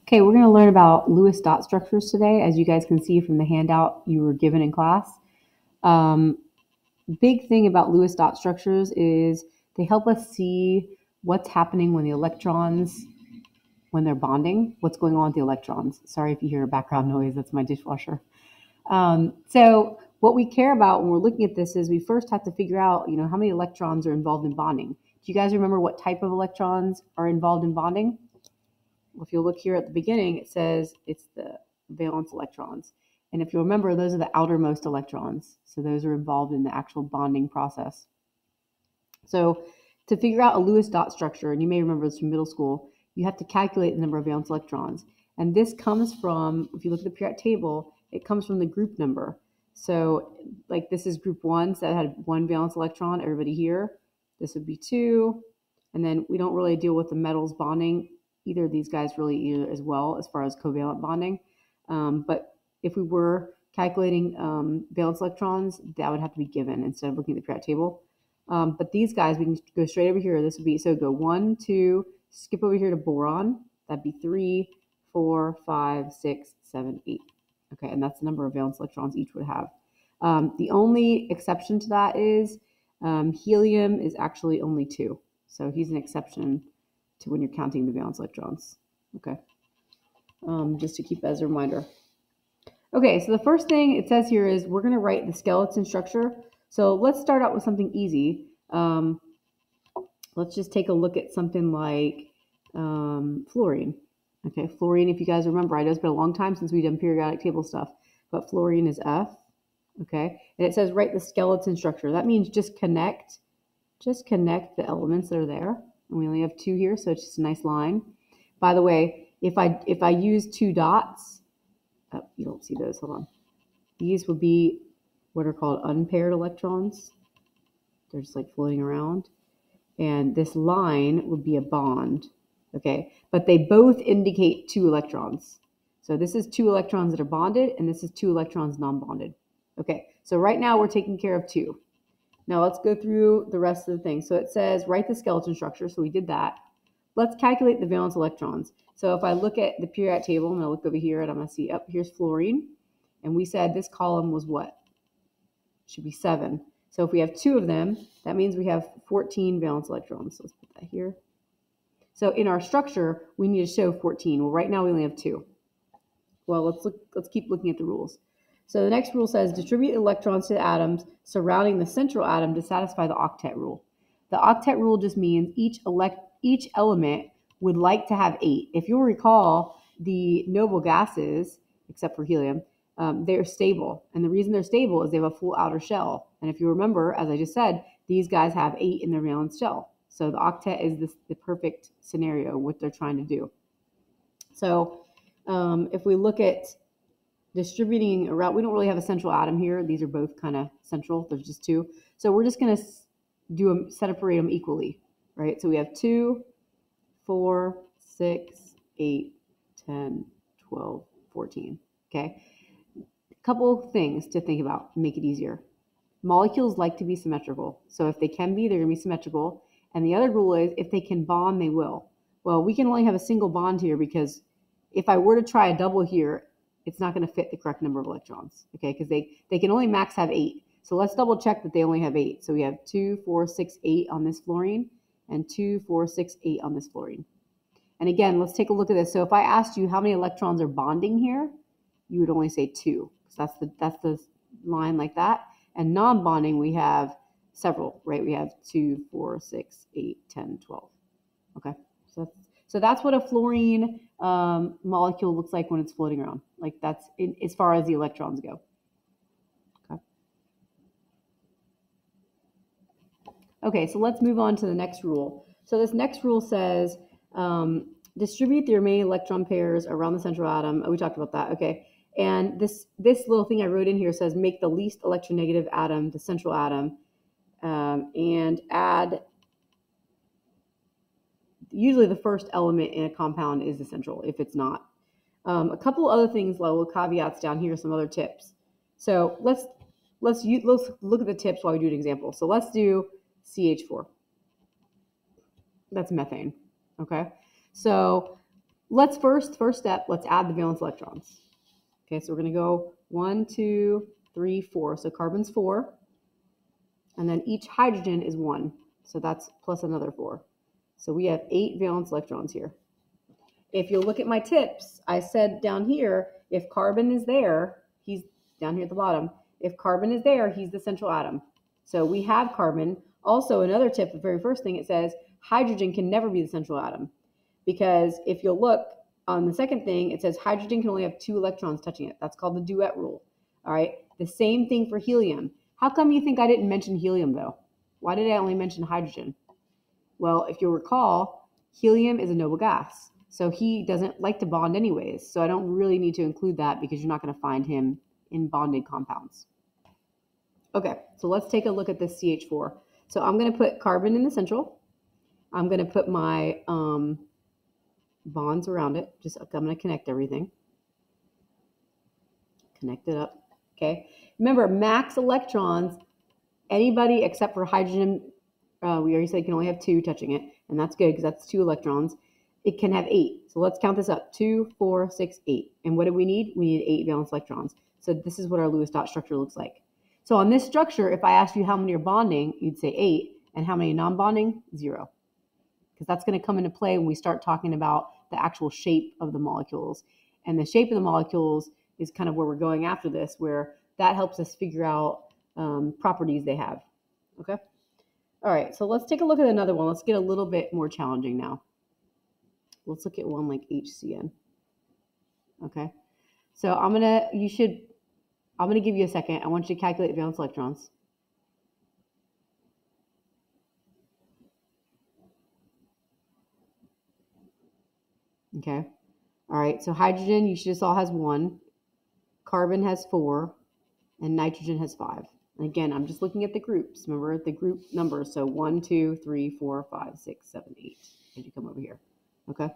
Okay, we're going to learn about Lewis dot structures today. As you guys can see from the handout you were given in class. Um, Big thing about Lewis dot structures is they help us see what's happening when the electrons, when they're bonding, what's going on with the electrons. Sorry if you hear a background noise, that's my dishwasher. So what we care about when we're looking at this is we first have to figure out, how many electrons are involved in bonding. Do you guys remember what type of electrons are involved in bonding? If you look here at the beginning, it says it's the valence electrons. And if you remember, those are the outermost electrons. So those are involved in the actual bonding process. So to figure out a Lewis dot structure, and you may remember this from middle school, you have to calculate the number of valence electrons. And this comes from, if you look at the periodic table, it comes from the group number. So like this is group 1, so that had 1 valence electron, everybody here. This would be 2. And then we don't really deal with the metals bonding. Either of these guys really either as well as far as covalent bonding. But if we were calculating valence electrons, that would have to be given instead of looking at the periodic table. But these guys, we can go straight over here. This would be, so go 1, 2, skip over here to boron. That'd be 3, 4, 5, 6, 7, 8. Okay, and that's the number of valence electrons each would have. The only exception to that is helium is actually only 2. So he's an exception to when you're counting the valence electrons. Okay, just to keep as a reminder. Okay, so the first thing it says here is we're going to write the skeleton structure. So let's start out with something easy. Let's just take a look at something like fluorine. Okay, fluorine, if you guys remember, I know it's been a long time since we've done periodic table stuff, but fluorine is F. Okay, and it says write the skeleton structure. That means just connect the elements that are there. And we only have 2 here, so it's just a nice line. By the way, if I use 2 dots, you don't see those, hold on. These would be what are called unpaired electrons. They're just like floating around. And this line would be a bond, okay? But they both indicate 2 electrons. So this is 2 electrons that are bonded, and this is 2 electrons non-bonded. Okay, so right now we're taking care of 2. Now let's go through the rest of the thing. So it says write the skeleton structure, so we did that. Let's calculate the valence electrons. So if I look at the periodic table, I'm going to look over here and I'm going to see, here's fluorine. And we said this column was what? It should be 7. So if we have 2 of them, that means we have 14 valence electrons. So let's put that here. So in our structure, we need to show 14. Well, right now we only have 2. Well, let's keep looking at the rules. So the next rule says distribute electrons to the atoms surrounding the central atom to satisfy the octet rule. The octet rule just means each element would like to have 8. If you'll recall, the noble gases, except for helium, they're stable. And the reason they're stable is they have a full outer shell. And if you remember, as I just said, these guys have 8 in their valence shell. So the octet is the perfect scenario, what they're trying to do. So if we look at distributing around, we don't really have a central atom here. These are both kind of central. There's just 2. So we're just going to separate them equally, right? So we have 2, 4, 6, 8, 10, 12, 14. Okay. A couple things to think about to make it easier. Molecules like to be symmetrical. So if they can be, they're going to be symmetrical. And the other rule is if they can bond, they will. Well, we can only have a single bond here because if I were to try a double here, it's not going to fit the correct number of electrons, okay? Because they can only max have 8. So let's double check that they only have 8. So we have 2, 4, 6, 8 on this fluorine, and 2, 4, 6, 8 on this fluorine. And again, let's take a look at this. So if I asked you how many electrons are bonding here, you would only say 2. So that's the line like that. And non-bonding, we have several, right? We have 2, 4, 6, 8, 10, 12. Okay, so that's what a fluorine molecule looks like when it's floating around. Like that's as far as the electrons go. Okay. Okay, so let's move on to the next rule. So this next rule says distribute the remaining electron pairs around the central atom. Oh, we talked about that. Okay, and this little thing I wrote in here says make the least electronegative atom the central atom and add. Usually the first element in a compound is the central if it's not. A couple other things, little caveats down here, some other tips. So let's look at the tips while we do an example. So let's do CH4. That's methane. Okay. So First step, let's add the valence electrons. Okay, so we're going to go 1, 2, 3, 4. So carbon's 4. And then each hydrogen is 1. So that's plus another 4. So we have 8 valence electrons here. If you'll look at my tips, I said down here, if carbon is there, he's down here at the bottom. If carbon is there, he's the central atom. So we have carbon. Also, another tip, the very first thing it says, hydrogen can never be the central atom. Because if you'll look on the second thing, it says hydrogen can only have 2 electrons touching it. That's called the duet rule. All right. The same thing for helium. How come you think I didn't mention helium though? Why did I only mention hydrogen? Well, if you'll recall, helium is a noble gas. So he doesn't like to bond anyways. So I don't really need to include that because you're not going to find him in bonded compounds. Okay, so let's take a look at this CH4. So I'm going to put carbon in the central. I'm going to put my bonds around it. I'm going to connect everything. Connect it up. Okay. Remember, max electrons, anybody except for hydrogen, we already said can only have 2 touching it, and that's good because that's 2 electrons. It can have 8. So let's count this up. 2, 4, 6, 8. And what do we need? We need 8 valence electrons. So this is what our Lewis dot structure looks like. So on this structure, if I asked you how many are bonding, you'd say 8. And how many non-bonding? 0. Because that's going to come into play when we start talking about the actual shape of the molecules. And the shape of the molecules is kind of where we're going after this, where that helps us figure out properties they have. Okay? All right, so let's take a look at another one. Let's get a little bit more challenging now. Let's look at one like HCN. Okay, so I'm gonna give you a second. I want you to calculate valence electrons. Okay, all right, so hydrogen, you just all has 1. Carbon has 4, and nitrogen has 5. And again, I'm just looking at the groups. Remember the group numbers. So 1, 2, 3, 4, 5, 6, 7, 8. As you come over here. Okay.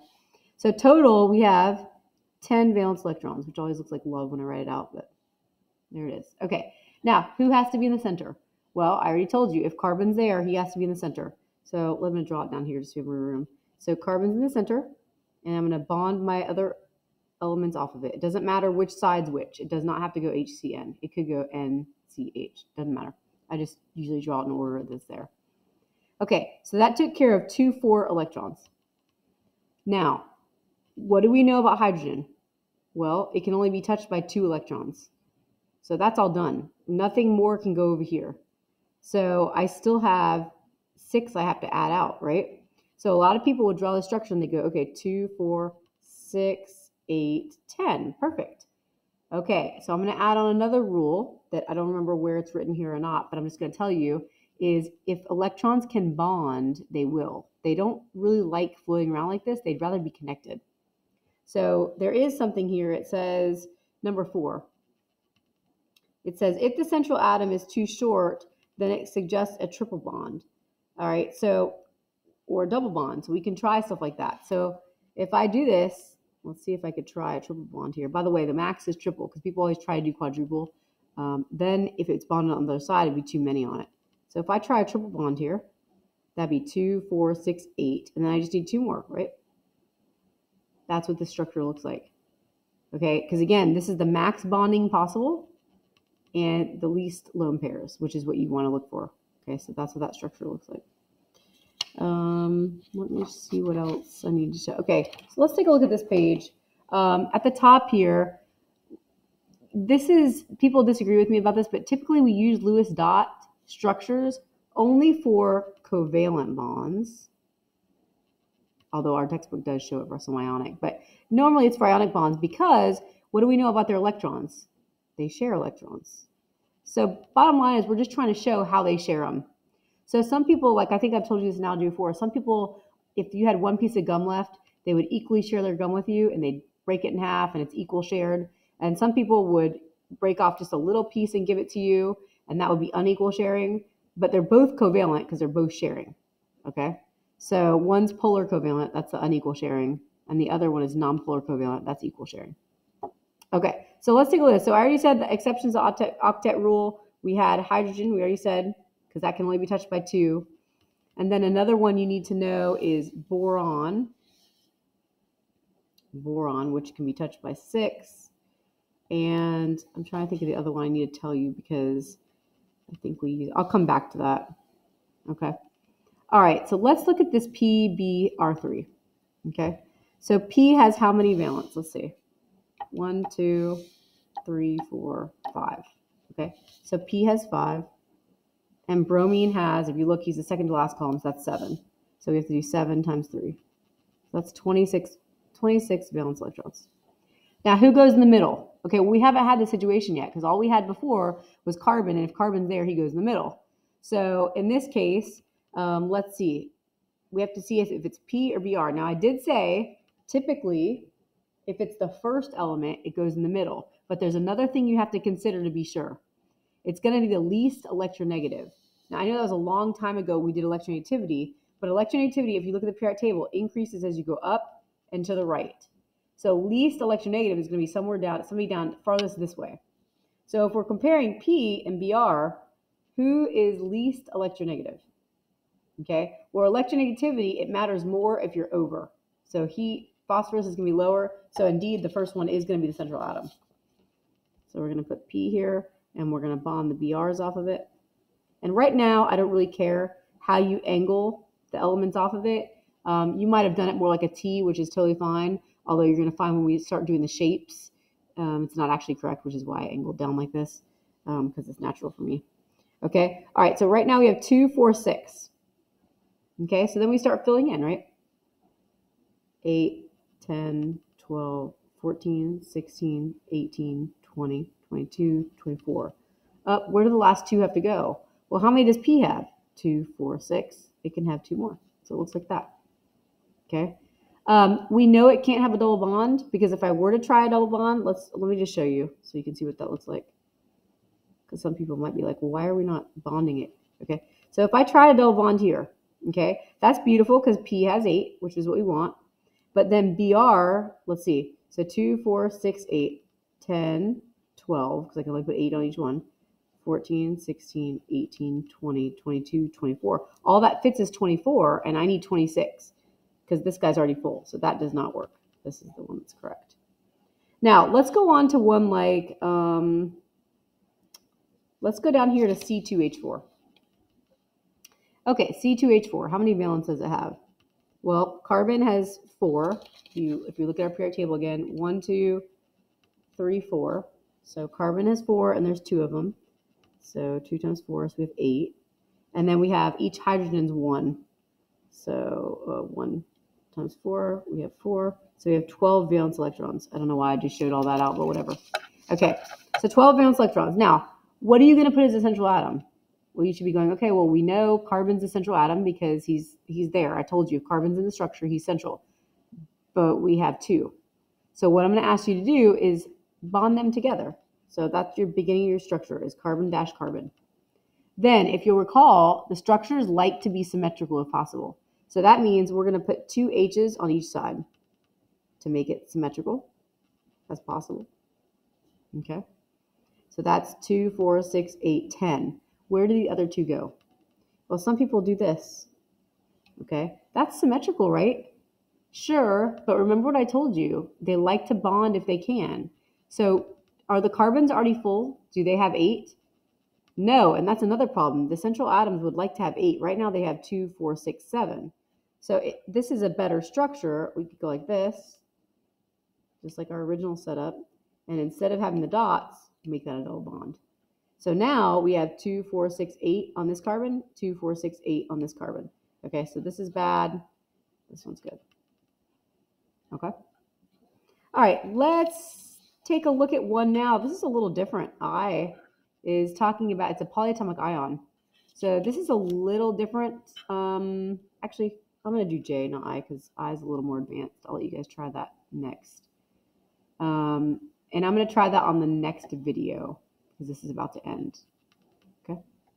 So total, we have 10 valence electrons, which always looks like love when I write it out, but there it is. Okay. Now, who has to be in the center? Well, I already told you, if carbon's there, he has to be in the center. So let me draw it down here just to have room. So carbon's in the center, and I'm going to bond my other elements off of it. It doesn't matter which side's which. It does not have to go HCN. It could go NCH. Doesn't matter. I just usually draw it in order that's there. Okay, so that took care of 2, 4 electrons. Now, what do we know about hydrogen? Well, it can only be touched by 2 electrons. So that's all done. Nothing more can go over here. So I still have 6 I have to add out, right? So a lot of people would draw the structure and they go, okay, 2, 4, 6, 8, 10. Perfect. Okay, so I'm going to add on another rule that I don't remember where it's written here or not, but I'm just going to tell you is if electrons can bond, they will. They don't really like floating around like this. They'd rather be connected. So there is something here. It says number 4. It says if the central atom is too short, then it suggests a triple bond. All right, so, or a double bond. So we can try stuff like that. So if I do this, let's see if I could try a triple bond here. By the way, the max is triple because people always try to do quadruple. Then if it's bonded on the other side, it'd be too many on it. So if I try a triple bond here, that'd be 2, 4, 6, 8. And then I just need 2 more, right? That's what the structure looks like. Okay, because again, this is the max bonding possible and the least lone pairs, which is what you want to look for. Okay, so that's what that structure looks like. Let me see what else I need to show. Okay, so let's take a look at this page. At the top here, people disagree with me about this, but typically we use Lewis dot structures only for covalent bonds, although our textbook does show it for some ionic, but normally it's for ionic bonds because what do we know about their electrons? They share electrons. So bottom line is we're just trying to show how they share them. So some people, like I think I've told you this analogy before, some people, if you had one piece of gum left, they would equally share their gum with you and they'd break it in half and it's equal shared. And some people would break off just a little piece and give it to you and that would be unequal sharing, but they're both covalent because they're both sharing, okay? So one's polar covalent, that's the unequal sharing, and the other one is non-polar covalent, that's equal sharing. Okay, so let's take a look. So I already said the exceptions to octet rule. We had hydrogen, we already said, because that can only be touched by 2. And then another one you need to know is boron. boron, which can be touched by 6. And I'm trying to think of the other one I need to tell you because I think I'll come back to that. Okay. All right, so let's look at this PBr3. Okay, so P has how many valence? Let's see. 1, 2, 3, 4, 5. Okay, so P has 5. And bromine has, if you look, he's the second to last column, so that's 7. So we have to do 7 times 3. So that's 26 valence electrons. Now, who goes in the middle? Okay, well, we haven't had this situation yet because all we had before was carbon, and if carbon's there, he goes in the middle. So in this case, let's see. We have to see if it's P or Br. Now, I did say typically if it's the first element, it goes in the middle. But there's another thing you have to consider to be sure. It's going to be the least electronegative. Now, I know that was a long time ago we did electronegativity, but electronegativity, if you look at the periodic table, increases as you go up and to the right. So least electronegative is going to be somebody down farthest this way. So if we're comparing P and Br, who is least electronegative? Okay, where electronegativity, it matters more if you're over. So phosphorus is going to be lower. So indeed, the first one is going to be the central atom. So we're going to put P here, and we're going to bond the Brs off of it. And right now, I don't really care how you angle the elements off of it. You might have done it more like a T, which is totally fine. Although you're going to find when we start doing the shapes, it's not actually correct, which is why I angled down like this, because it's natural for me. Okay, all right, so right now we have 2, 4, 6. Okay, so then we start filling in, right? 8, 10, 12, 14, 16, 18, 20, 22, 24. Where do the last 2 have to go? Well, how many does P have? 2, 4, 6. It can have 2 more. So it looks like that. Okay. We know it can't have a double bond because if I were to try a double bond, let me just show you so you can see what that looks like. Because some people might be like, well, why are we not bonding it? Okay. So if I try a double bond here, okay, that's beautiful because P has 8, which is what we want. But then Br, let's see. So 2, 4, 6, 8, 10, 12, because I can only put 8 on each one. 14, 16, 18, 20, 22, 24. All that fits is 24, and I need 26 because this guy's already full. So that does not work. This is the one that's correct. Now, let's go on to one like, let's go down here to C2H4. Okay, C2H4, how many valence does it have? Well, carbon has 4. If you look at our periodic table again, 1, 2, 3, 4. So carbon has 4, and there's 2 of them. So 2 times 4, so we have 8. And then we have each hydrogen's 1. So 1 times 4, we have 4. So we have 12 valence electrons. I don't know why I just showed all that out, but whatever. Okay, so 12 valence electrons. Now, what are you going to put as a central atom? Well, you should be going, okay, well, we know carbon's a central atom because he's there. I told you, carbon's in the structure, he's central. But we have 2. So what I'm going to ask you to do is bond them together. So that's your beginning of your structure is carbon dash carbon. Then, if you'll recall, the structures like to be symmetrical if possible. So that means we're going to put 2 H's on each side to make it symmetrical as possible. Okay. So that's 2, 4, 6, 8, 10. Where do the other 2 go? Well, some people do this. Okay. That's symmetrical, right? Sure, but remember what I told you. They like to bond if they can. So are the carbons already full? Do they have 8? No, and that's another problem. The central atoms would like to have 8. Right now they have 2, 4, 6, 7. So this is a better structure. We could go like this, just like our original setup. And instead of having the dots, make that a double bond. So now we have 2, 4, 6, 8 on this carbon, 2, 4, 6, 8 on this carbon. Okay, so this is bad. This one's good. Okay. All right, let's take a look at one now. This is a little different. I is talking about, it's a polyatomic ion. So this is a little different. Actually, I'm going to do J, not I, because I is a little more advanced. I'll let you guys try that next. And I'm going to try that on the next video, because this is about to end.